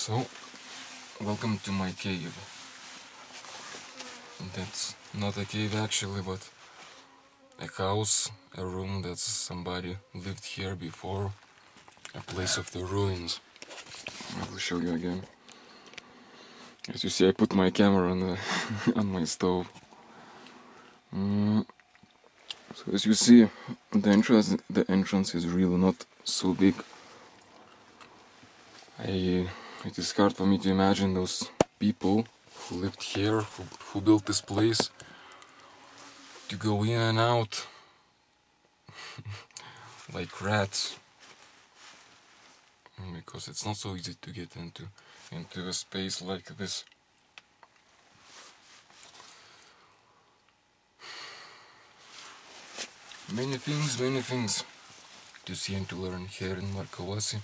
So, welcome to my cave. That's not a cave actually, but a house, a room that somebody lived here before, a place of the ruins. I will show you again. As you see, I put my camera on the on my stove. So as you see, the entrance is really not so big. It is hard for me to imagine those people who lived here, who built this place, to go in and out like rats, because it's not so easy to get into a space like this. Many things to see and to learn here in Marcahuasi.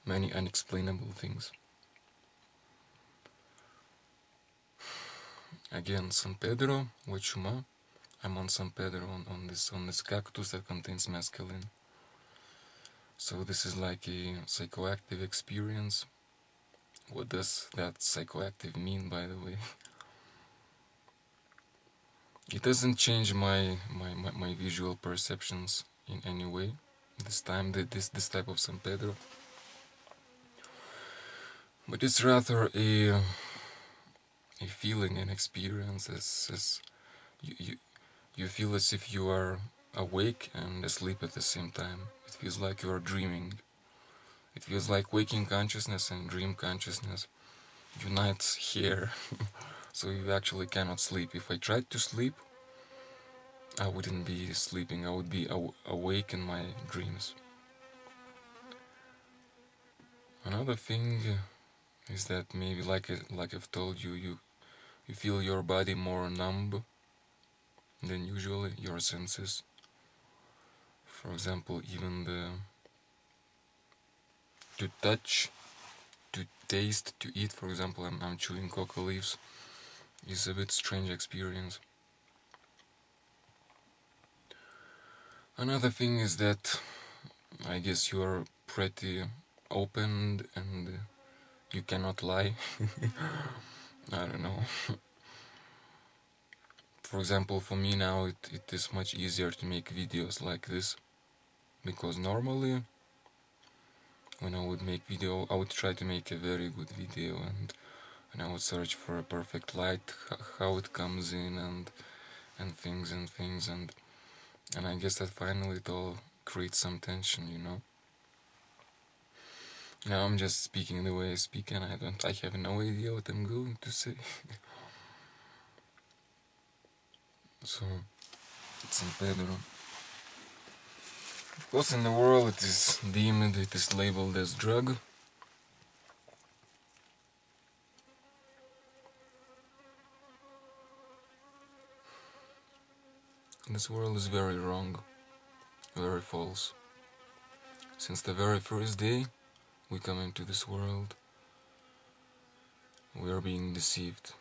Many unexplainable things. Again, San Pedro, Huachuma. I'm on San Pedro on this cactus that contains mescaline. So this is like a psychoactive experience. What does that psychoactive mean, by the way? It doesn't change my visual perceptions in any way. This time, this type of San Pedro. But it's rather a feeling, an experience, as you feel as if you are awake and asleep at the same time. It feels like you are dreaming. It feels like waking consciousness and dream consciousness unites here. So you actually cannot sleep. If I tried to sleep, I wouldn't be sleeping. I would be awake in my dreams. Another thing is that maybe, like I've told you, you feel your body more numb than usually, your senses. For example, even to touch, to taste, to eat. For example, I'm chewing coca leaves. Is a bit strange experience. Another thing is that I guess you are pretty open and you cannot lie. I don't know. For example, for me now it is much easier to make videos like this, because normally when I would make video, I would try to make a very good video and I would search for a perfect light, how it comes in and things and I guess that finally it all creates some tension, you know. Now I'm just speaking the way I speak and I have no idea what I'm going to say. So, it's San Pedro. Of course, in the world it is deemed, it is labeled as drug. This world is very wrong, very false. Since the very first day we come into this world, we are being deceived.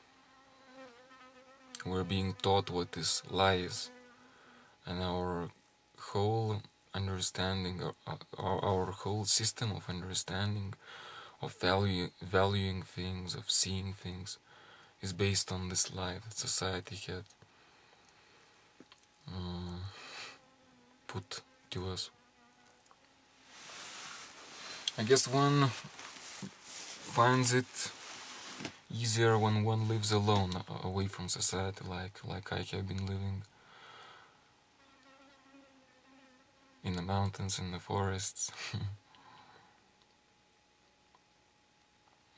We are being taught what is lies, and our whole understanding, our whole system of understanding, of valuing things, of seeing things, is based on this lie that society had put to us. I guess one finds it easier when one lives alone, away from society, like I have been living in the mountains, in the forests.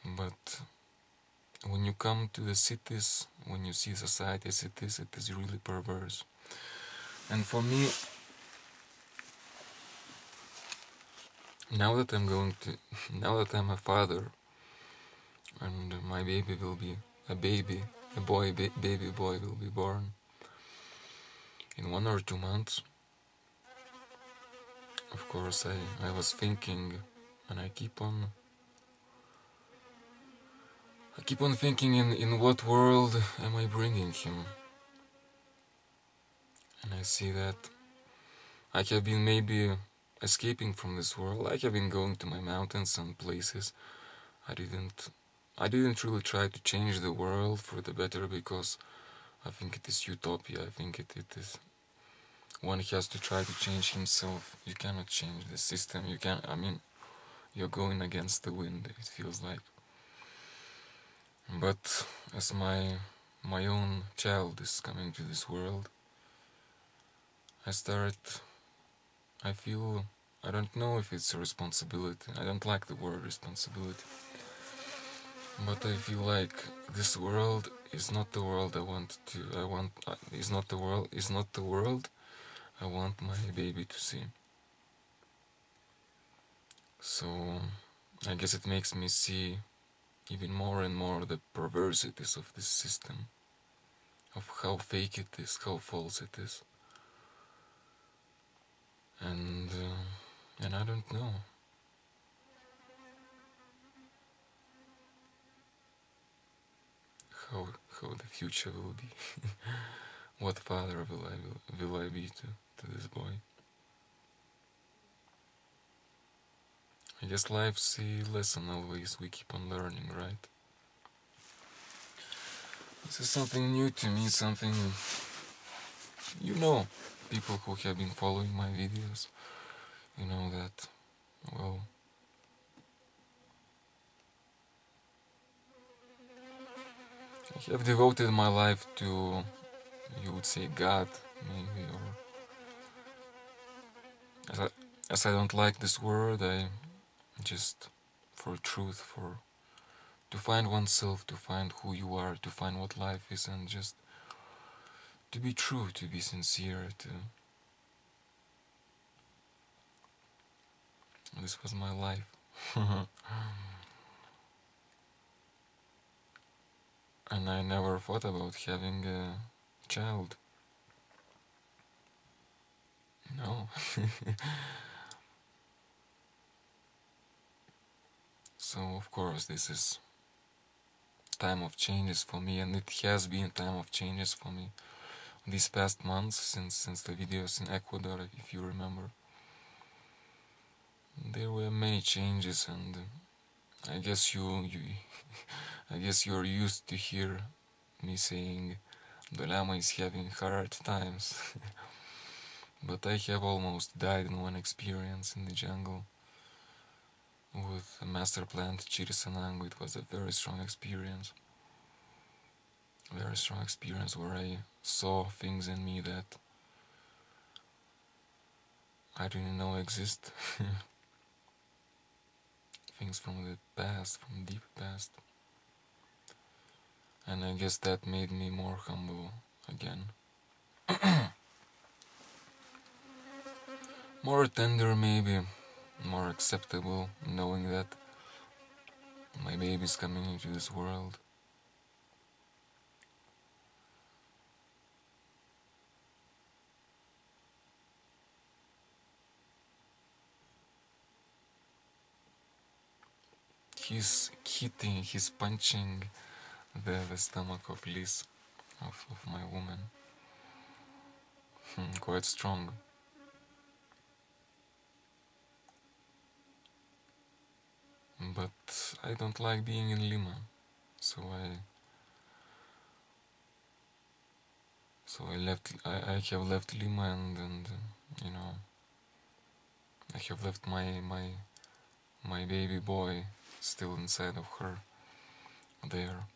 But when you come to the cities, when you see society as it is really perverse. And for me, now that I'm a father, and my baby will be baby boy will be born in 1 or 2 months. Of course, I was thinking, and I keep on thinking in what world am I bringing him? And I see that I have been maybe escaping from this world. I have been going to my mountains and places. I didn't really try to change the world for the better, because I think it is utopia. I think it is, one has to try to change himself. You cannot change the system. You can, I mean, you're going against the wind, it feels like. But as my own child is coming to this world, I feel, I don't know if it's a responsibility. I don't like the word responsibility. But I feel like this world is not the world is not the world I want my baby to see. So I guess it makes me see even more and more the perversities of this system, of how fake it is, how false it is. And I don't know. How the future will be. What father will I be to this boy? I guess life's a lesson always. We keep on learning, right? This is something new to me, something, you know, people who have been following my videos, you know that, well, I have devoted my life to, you would say, God, maybe, or as I don't like this word, I just, for truth, for to find oneself, to find who you are, to find what life is, and just to be true, to be sincere, to... This was my life. And I never thought about having a child. No. So of course this is time of changes for me, and it has been time of changes for me these past months, since the videos in Ecuador, if you remember. There were many changes, and I guess I guess you're used to hear me saying the llama is having hard times. But I have almost died in one experience in the jungle with a master plant Chirisanango. It was a very strong experience. Very strong experience where I saw things in me that I didn't know exist. Things from the past, from deep past. And I guess that made me more humble again. More tender, maybe, more acceptable, knowing that my baby's coming into this world. He's hitting, he's punching the stomach of Liz, of my woman. Quite strong. But I don't like being in Lima, so I have left Lima, and you know, I have left my baby boy still inside of her there.